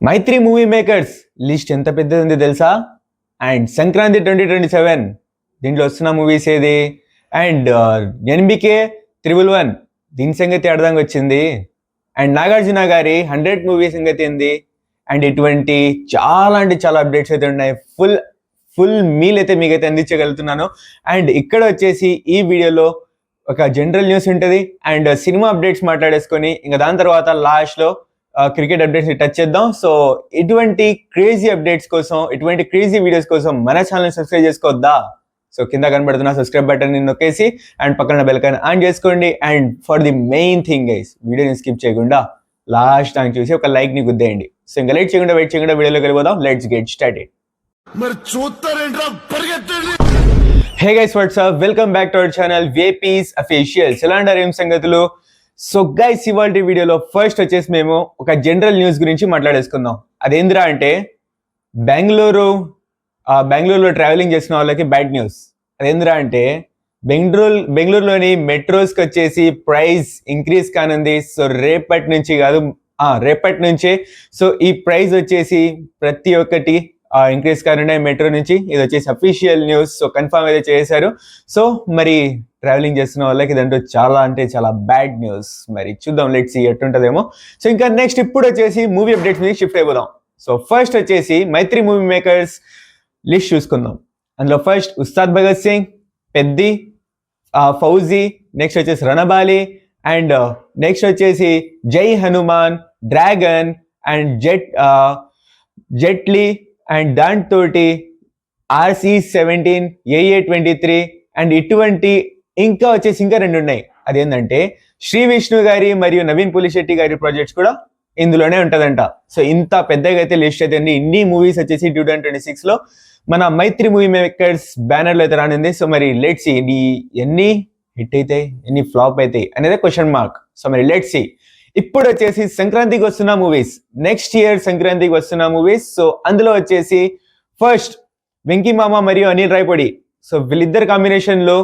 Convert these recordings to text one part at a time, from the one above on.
మైత్రి movie makers list ఎంత పెద్దది ఉంది తెలుసా? అండ్ సంక్రాంతి 2027 దీంట్లో వస్తున్న మూవీస్ ఏది? అండ్ ఎన్బికే 111 దీని సంగతి అర్థంగా వచ్చింది. అండ్ నాగార్జున గారి 100 మూవీ సంగతి ఏంది? అండ్ ఇటువంటి చాలా అంటే చాలా అప్డేట్స్ అయితే ఉన్నాయి. ఫుల్ మీల్ అయితే మీకైతే అందించగలుగుతున్నాను. అండ్ ఇక్కడ వచ్చేసి ఈ వీడియోలో ఒక జనరల్ న్యూస్ ఉంటుంది అండ్ సినిమా అప్డేట్స్ మాట్లాడేసుకొని ఇంకా దాని తర్వాత లాస్ట్లో క్రికెట్ అప్డేట్స్ టచ్ చేద్దాం. సో ఇటువంటి క్రేజీ అప్డేట్స్ కోసం, ఇటువంటి క్రేజీ వీడియోస్ కోసం మన ఛానల్ సబ్స్క్రైబ్ చేసుకోవద్దా? సో కింద కనబడుతున్న సబ్స్క్రైబ్ బటన్ ని నొక్కేసి అండ్ పక్కన బెల్ ఐకాన్ ఆన్ చేసుకోండి. And for the main thing guys, వీడియోని స్కిప్ చేయకుండా లాస్ట్ టైం చూసి ఒక లైక్ ని గుద్దేయండి. సో ఇంకా వెయిట్ చేయకుండా వీడియోలోకి వెళ్ళిపోదాం. Let's get started. Hey guys, what's up, welcome back to our channel Vapis officials. ఎలా అంటారు, ఏం సంగతులు? సో గైస్, ఇవాళ వీడియోలో ఫస్ట్ వచ్చేసి మేము ఒక జనరల్ న్యూస్ గురించి మాట్లాడేసుకుందాం. అదేంద్రా అంటే బెంగళూరులో ట్రావెలింగ్ చేసిన వాళ్ళకి బ్యాడ్ న్యూస్. అదేంద్రా అంటే బెంగళూరులోని మెట్రోస్కి వచ్చేసి ప్రైస్ ఇంక్రీజ్ కానుంది. సో రేపటి నుంచే సో ఈ ప్రైస్ వచ్చేసి ప్రతి ఒక్కటి ఇంక్రీజ్ కానున్నాయి మెట్రో నుంచి. ఇది వచ్చేసి అఫీషియల్ న్యూస్. సో కన్ఫర్మ్ అయితే చేశారు. సో మరి ట్రావెలింగ్ చేస్తున్న వాళ్ళకి ఇదంటూ చాలా అంటే చాలా బ్యాడ్ న్యూస్. మరి చూద్దాం, లెట్స్ సీ ఎట్టుంటదేమో. సో ఇంకా నెక్స్ట్ ఇప్పుడు వచ్చేసి మూవీ అప్డేట్స్ మీద షిఫ్ట్ అయిపోదాం. సో ఫస్ట్ వచ్చేసి మైత్రి మూవీ మేకర్స్ లిస్ట్ చూసుకుందాం. అందులో ఫస్ట్ ఉస్తాద్ భగత్ సింగ్, పెద్ది, ఫౌజీ, నెక్స్ట్ వచ్చేసి రణబాలి, అండ్ నెక్స్ట్ వచ్చేసి జై Hanuman, dragon, and Jaitley, and దాంతోటి RC-17, AA-23, అండ్ ఇటువంటి ఇంకా రెండు ఉన్నాయి. అదేంటంటే శ్రీ విష్ణు గారి మరియు నవీన్ పులిశెట్టి గారి ప్రాజెక్ట్స్ కూడా ఇందులోనే ఉంటదంట. సో ఇంత పెద్దగా అయితే లిస్ట్ అయితే అండి. ఇన్ని మూవీస్ వచ్చేసి 2026 లో మన మైత్రి మూవీ మేకర్స్ బ్యానర్లో అయితే రానుంది. సో మరి లెట్స్ సీ ఎన్ని హిట్ అయితే ఎన్ని ఫ్లాప్ అయితే అనేది క్వశ్చన్ మార్క్. సో మరి లెట్స్ సీ. ఇప్పుడు వచ్చేసి సంక్రాంతికి వస్తున్న మూవీస్, నెక్స్ట్ ఇయర్ సంక్రాంతికి వస్తున్న మూవీస్. సో అందులో వచ్చేసి ఫస్ట్ వెంకీ మామ మరియు అనిల్ రాయపూడి. సో వీళ్ళిద్దరు కాంబినేషన్ లో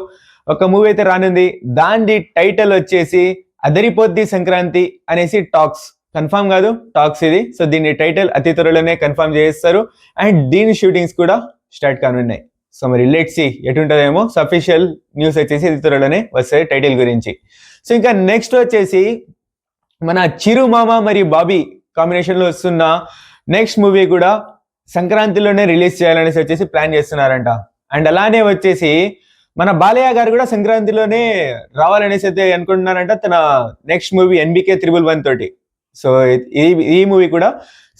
ఒక మూవీ అయితే రానుంది. దాని టైటిల్ వచ్చేసి అదరిపోద్ది సంక్రాంతి అనేసి టాక్స్. కన్ఫర్మ్ కాదు, టాక్స్ ఇది. సో దీని టైటిల్ అతి త్వరలోనే కన్ఫర్మ్ చేస్తారు. అండ్ దీని షూటింగ్స్ కూడా స్టార్ట్ కానున్నాయి. సో మరి లెట్స్ సీ ఎటుంటదేమో. సో అఫీషియల్ న్యూస్ వచ్చేసి అతి త్వరలోనే వస్తాయి టైటిల్ గురించి. సో ఇంకా నెక్స్ట్ వచ్చేసి మన చిరు మామ మరియు బాబీ కాంబినేషన్ లో వస్తున్న నెక్స్ట్ మూవీ కూడా సంక్రాంతిలోనే రిలీజ్ చేయాలనేసి వచ్చేసి ప్లాన్ చేస్తున్నారంట. అండ్ అలానే వచ్చేసి మన బాలయ్య గారు కూడా సంక్రాంతిలోనే రావాలనేసి అయితే అనుకుంటున్నారంట, తన నెక్స్ట్ మూవీ ఎన్బికే 111 తోటి. సో ఈ మూవీ కూడా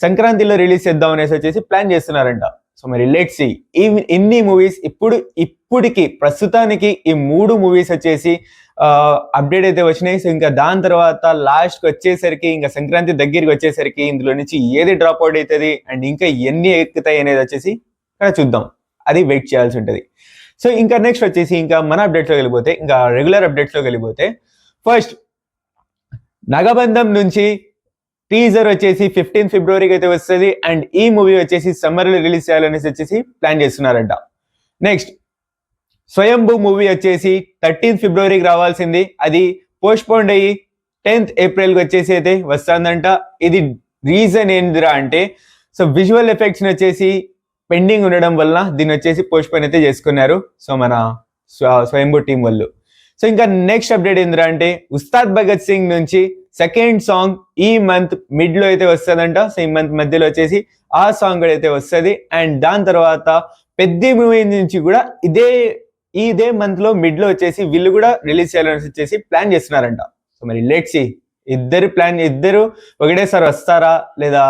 సంక్రాంతిలో రిలీజ్ చేద్దాం అనేసి వచ్చేసి ప్లాన్ చేస్తున్నారంట. సో మరి లెట్స్ సీ. ఇన్ని మూవీస్ ఇప్పుడికి ప్రస్తుతానికి ఈ 3 మూవీస్ వచ్చేసి అప్డేట్ అయితే వచ్చినాయి. సో ఇంకా దాని తర్వాత లాస్ట్కి వచ్చేసరికి, ఇంకా సంక్రాంతి దగ్గరికి వచ్చేసరికి ఇందులో నుంచి ఏది డ్రాప్ అవుట్ అవుతుంది అండ్ ఇంకా ఎన్ని ఎక్కుతాయి అనేది వచ్చేసి ఇక్కడ చూద్దాం. అది వెయిట్ చేయాల్సి ఉంటుంది. సో ఇంకా నెక్స్ట్ వచ్చేసి ఇంకా మన అప్డేట్స్లోకి వెళ్ళిపోతే, ఇంకా రెగ్యులర్ అప్డేట్స్లోకి వెళ్ళిపోతే ఫస్ట్ నాగబంధం నుంచి టీజర్ వచ్చేసి 15 ఫిబ్రవరికి అయితే వస్తుంది. అండ్ ఈ మూవీ వచ్చేసి సమ్మర్లో రిలీజ్ చేయాలనేసి వచ్చేసి ప్లాన్ చేస్తున్నారంట. నెక్స్ట్ స్వయంభూ మూవీ వచ్చేసి 13 ఫిబ్రవరికి రావాల్సింది, అది పోస్ట్ పోన్ అయ్యి 10th ఏప్రిల్కి వచ్చేసి అయితే వస్తుందంట. ఇది రీజన్ ఏందిరా అంటే, సో విజువల్ ఎఫెక్ట్స్ వచ్చేసి పెండింగ్ ఉండడం వల్ల దీన్ని వచ్చేసి పోస్ట్ పోన్ అయితే చేసుకున్నారు. సో మన స్వయంభూ టీం వాళ్ళు. సో ఇంకా నెక్స్ట్ అప్డేట్ ఏందిరా అంటే, ఉస్తాద్ భగత్ సింగ్ నుంచి సెకండ్ సాంగ్ ఈ మంత్ మిడ్ లో అయితే వస్తుందంట. సో ఈ మంత్ మధ్యలో వచ్చేసి ఆ సాంగ్ కూడా అయితే వస్తుంది. అండ్ దాని తర్వాత పెద్ద మూవీ నుంచి కూడా ఇదే మంత్ లో మిడ్ లో వచ్చేసి వీళ్ళు కూడా రిలీజ్ చేయాలని వచ్చేసి ప్లాన్ చేస్తున్నారంట. సో మరి లెట్స్ సీ. ఇద్దరు ఒకటేసారి వస్తారా లేదా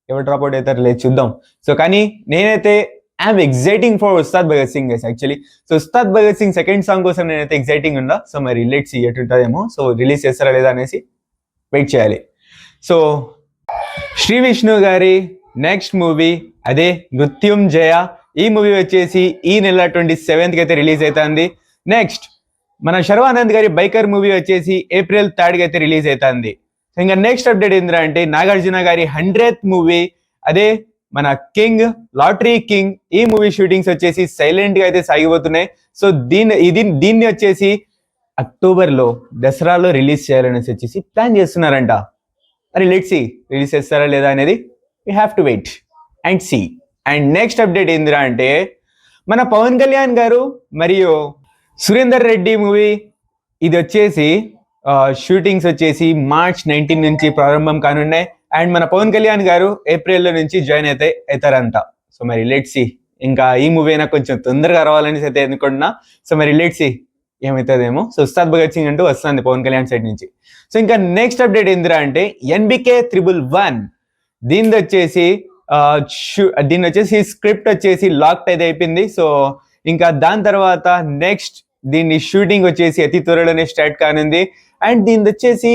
ఎవరు డ్రాప్ అవుట్ అవుతారు లేదు చూద్దాం. సో కానీ నేనైతే I'm exciting for Ustad Bhagat Singh guys actually. So Ustaad Bhagat Singh second song కోసం నేనైతే ఎగ్జైటింగ్ ఉందా. సో మరి లెట్స్ సీ ఎటుంటుందేమో. సో రిలీజ్ చేస్తారా లేదా అనేసి వెయిట్ చేయాలి. సో శ్రీ విష్ణు గారి నెక్స్ట్ మూవీ అదే మృత్యుంజయ. ఈ మూవీ వచ్చేసి ఈ నెల 27th అయితే రిలీజ్ అవుతుంది. నెక్స్ట్ మన శర్వానంద్ గారి బైకర్ మూవీ వచ్చేసి April 3rd అయితే రిలీజ్ అవుతుంది. ఇంకా నెక్స్ట్ అప్డేట్ ఏంద్రా అంటే, నాగార్జున గారి 100th మూవీ అదే మన కింగ్, లాటరీ కింగ్. ఈ మూవీ షూటింగ్స్ వచ్చేసి సైలెంట్ గా అయితే సాగిపోతున్నాయి. సో దీన్ని వచ్చేసి అక్టోబర్లో దసరాలో రిలీజ్ చేయాలనేసి వచ్చేసి ప్లాన్ చేస్తున్నారంట. మరి లెట్స్ సీ రిలీజ్ చేస్తారా లేదా అనేది we have to wait and see. And next update ఏందిరా అంటే మన పవన్ కళ్యాణ్ గారు మరియు సురేందర్ రెడ్డి మూవీ ఇది వచ్చేసి షూటింగ్స్ వచ్చేసి March 19 నుంచి ప్రారంభం కానున్నాయి. అండ్ మన పవన్ కళ్యాణ్ గారు ఏప్రిల్లో నుంచి జాయిన్ అవుతారంట. సో మరి లెట్స్ సీ, ఇంకా ఈ మూవీ అయినా కొంచెం తొందరగా రావాలని అయితే అనుకుంటున్నా. సో మరి లెట్స్ సీ ఏమవుతుందేమో. సో ఉస్తాద్ భగత్ సింగ్ అంటూ వస్తుంది పవన్ కళ్యాణ్ సైడ్ నుంచి. సో ఇంకా నెక్స్ట్ అప్డేట్ ఏందిరా అంటే NBK111 దీని వచ్చేసి స్క్రిప్ట్ వచ్చేసి లాక్డ్ అయితే అయిపోయింది. సో ఇంకా దాని తర్వాత నెక్స్ట్ దీన్ని షూటింగ్ వచ్చేసి అతి త్వరలోనే స్టార్ట్ కానుంది. అండ్ దీని వచ్చేసి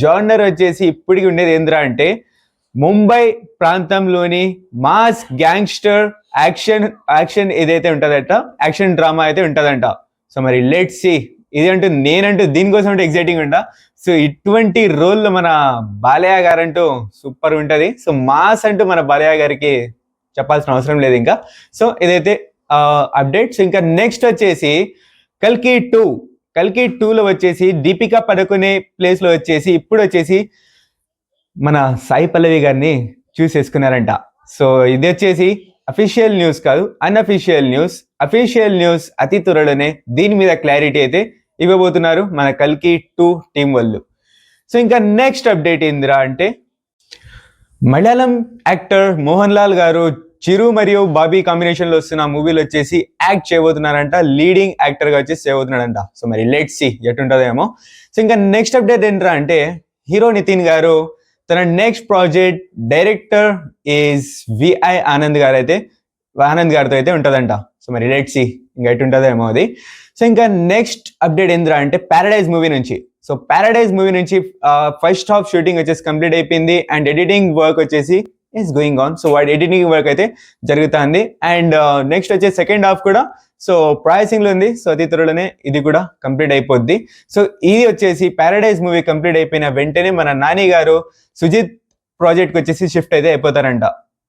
జానర్ వచ్చేసి ఇప్పటికి ఉండేది ఏంద్రా అంటే ముంబై ప్రాంతంలోని మాస్ గ్యాంగ్స్టర్ యాక్షన్ ఏదైతే ఉంటుందట, యాక్షన్ డ్రామా అయితే ఉంటుందంట. సో మరి లెట్స్ సీ, ఇదంటూ నేనంటూ దీనికోసం అంటే ఎగ్జైటింగ్ ఉంటా. సో ఇటువంటి రోల్లో మన బాలయ్య గారు అంటూ సూపర్ ఉంటుంది. సో మాస్ అంటూ మన బాలయ్య గారికి చెప్పాల్సిన అవసరం లేదు ఇంకా. సో ఇదైతే అప్డేట్స్. ఇంకా నెక్స్ట్ వచ్చేసి కల్కి 2లో వచ్చేసి దీపికా పడుకునే ప్లేస్ లో వచ్చేసి ఇప్పుడు వచ్చేసి మన సాయి పల్లవి గారిని చూసేసుకున్నారంట. సో ఇది వచ్చేసి అఫీషియల్ న్యూస్ కాదు, అన్అఫీషియల్ న్యూస్. అఫీషియల్ న్యూస్ అతి త్వరలోనే దీని మీద క్లారిటీ అయితే ఇవ్వబోతున్నారు మన కల్కి 2 టీం వాళ్ళు. సో ఇంకా నెక్స్ట్ అప్డేట్ ఏందిరా అంటే మలయాళం యాక్టర్ మోహన్ లాల్ గారు చిరు మరియు బాబీ కాంబినేషన్ లో వస్తున్న మూవీలో వచ్చేసి యాక్ట్ చేయబోతున్నారంట, లీడింగ్ యాక్టర్ గా వచ్చేసి చేయబోతున్నాడంట. సో మరి లెట్స్ సీ ఎటుంటుందేమో. సో ఇంకా నెక్స్ట్ అప్డేట్ ఏంట్రా అంటే హీరో నితిన్ గారు తన next project director is VI Anand గారితో అయితే ఉంటుందంట. సో మరి లెట్స్ సీ ఇంకా ఎటుంటుందేమో అది. సో ఇంకా నెక్స్ట్ అప్డేట్ ఏంద్రా అంటే ప్యారడైజ్ మూవీ నుంచి. సో ప్యారడైజ్ మూవీ నుంచి ఫస్ట్ హాఫ్ షూటింగ్ వచ్చేసి కంప్లీట్ అయిపోయింది. అండ్ ఎడిటింగ్ వర్క్ వచ్చేసి ఈస్ గోయింగ్ ఆన్. సో వాటి ఎడిటింగ్ వర్క్ అయితే జరుగుతుంది. అండ్ నెక్స్ట్ వచ్చేసి సెకండ్ హాఫ్ కూడా సో ప్రాసెసింగ్ లో ఉంది. సో అతి త్వరలోనే ఇది కూడా కంప్లీట్ అయిపోద్ది. సో ఇది వచ్చేసి ప్యారడైజ్ మూవీ కంప్లీట్ అయిపోయిన వెంటనే మన నాని గారు సుజిత్ ప్రాజెక్ట్ కి వచ్చేసి షిఫ్ట్ అయితే అయిపోతారంట.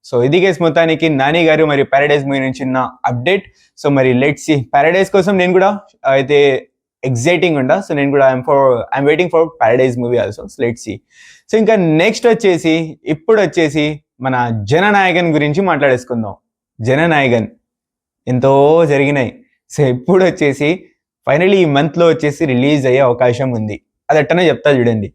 సో ఇది కేసు మొత్తానికి నాని గారు మరియు ప్యారడైజ్ మూవీ నుంచి ఉన్న అప్డేట్. సో మరి లెట్స్ సీ, ప్యారడైజ్ కోసం నేను కూడా అయితే ఎగ్జైటింగ్ ఉండా. సో నేను కూడా I'm waiting for Paradise movie also. So let's see. So ఇంకా నెక్స్ట్ వచ్చేసి ఇప్పుడు వచ్చేసి మన జననాయకన్ గురించి మాట్లాడేసుకుందాం. జననాయకన్ ఎంతో జరిగినాయి. సో ఇప్పుడు వచ్చేసి ఫైనలీ ఈ మంత్ లో వచ్చేసి రిలీజ్ అయ్యే అవకాశం ఉంది. అది అట్టనే చెప్తా చూడండి.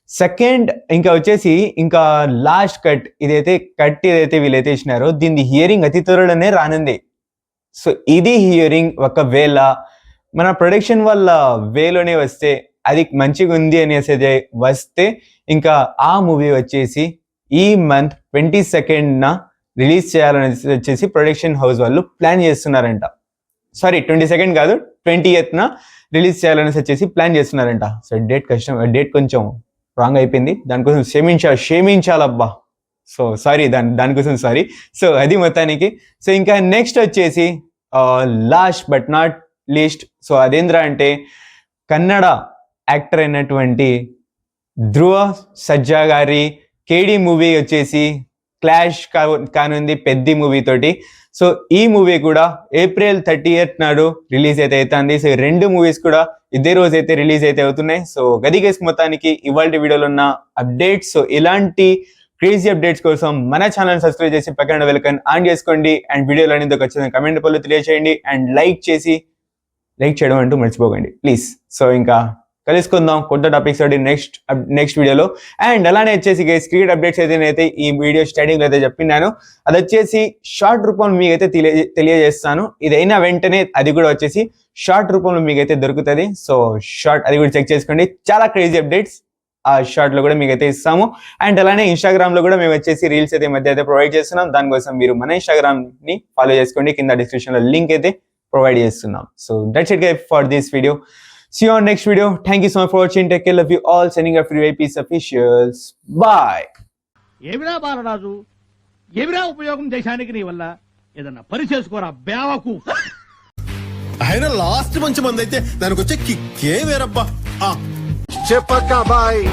సెకండ్ ఇంకా వచ్చేసి ఇంకా లాస్ట్ కట్ ఏదైతే వీళ్ళైతే ఇచ్చినారో దీని హియరింగ్ అతి త్వరలోనే రానుంది. సో ఇది హియరింగ్ ఒకవేళ మన ప్రొడక్షన్ వల్ల వేలోనే వస్తే అది మంచిగా ఉంది అనేసి వస్తే ఇంకా ఆ మూవీ వచ్చేసి ఈ మంత్ 22nd రిలీజ్ చేయాలని వచ్చేసి ప్రొడక్షన్ హౌస్ వాళ్ళు ప్లాన్ చేస్తున్నారంట. సారీ 22nd కాదు, 20th రిలీజ్ చేయాలని వచ్చేసి ప్లాన్ చేస్తున్నారంట. సో డేట్ కొంచెం రాంగ్ అయిపోయింది, దానికోసం క్షమించాలబ్బా. సో సారీ, దానికోసం సారీ. సో అది మొత్తానికి. సో ఇంకా నెక్స్ట్ వచ్చేసి last but not least. So అదేంద్రా అంటే కన్నడ యాక్టర్ అయినటువంటి ధ్రువ సజ్జా గారి కేడి మూవీ వచ్చేసి క్లాష్ కానుంది పెద్ద మూవీ తోటి. సో ఈ మూవీ కూడా April 30th నాడు రిలీజ్ అయితే అవుతుంది. సో రెండు మూవీస్ కూడా ఇదే రోజు అయితే రిలీజ్ అయితే అవుతున్నాయి. సో గది కేసు మొత్తానికి ఇవాళ వీడియోలో ఉన్న అప్డేట్స్. సో ఇలాంటి క్రేజీ అప్డేట్స్ కోసం మన ఛానల్ సబ్స్క్రైబ్ చేసి పక్కన బెల్ ఐకాన్ ఆన్ చేసుకోండి. అండ్ వీడియోలో అనేది వచ్చిన కమెంట్ పళ్ళు తెలియజేయండి. అండ్ లైక్ చేయడం అంటూ మర్చిపోకండి ప్లీజ్. సో ఇంకా కలుసుకుందాం కొత్త టాపిక్స్ తోటి నెక్స్ట్ వీడియోలో. అండ్ అలానే వచ్చేసి క్రికెట్ అప్డేట్స్ అయితే ఈ వీడియో స్టార్టింగ్ లో అయితే చెప్పినాను, అది వచ్చేసి షార్ట్ రూపంలో మీకైతే తెలియజేస్తాను. ఇదైనా వెంటనే అది కూడా వచ్చేసి షార్ట్ రూపంలో మీకైతే దొరుకుతుంది. సో షార్ట్ అది కూడా చెక్ చేసుకోండి. చాలా క్రేజీ అప్డేట్స్ ఆ షార్ట్ లో కూడా మీకైతే ఇస్తాము. అండ్ అలానే ఇన్స్టాగ్రామ్ లో కూడా మేము వచ్చేసి రీల్స్ అయితే మధ్య అయితే ప్రొవైడ్ చేస్తున్నాం. దానికోసం మీరు మన ఇన్స్టాగ్రామ్ ని ఫాలో చేసుకోండి. కింద డిస్క్రిప్షన్ లో లింక్ అయితే ప్రొవైడ్ చేస్తున్నాం. So that's it guys for this video. See you on next video. Thank you so much for watching. Take care. Love you all. Sending a free piece officials. Bye. ఏమిరా బాలరాజు, ఏమిరా ఉపయోగం దేశానికి నీ వల్ల? ఏదన్నా పని చేసుకోరా బేవకు. ఆయన లాస్ట్ మంచి మంది అయితే దానికి వచ్చే కిక్కే వేరబ్బా. చెప్పక్క బాయ్.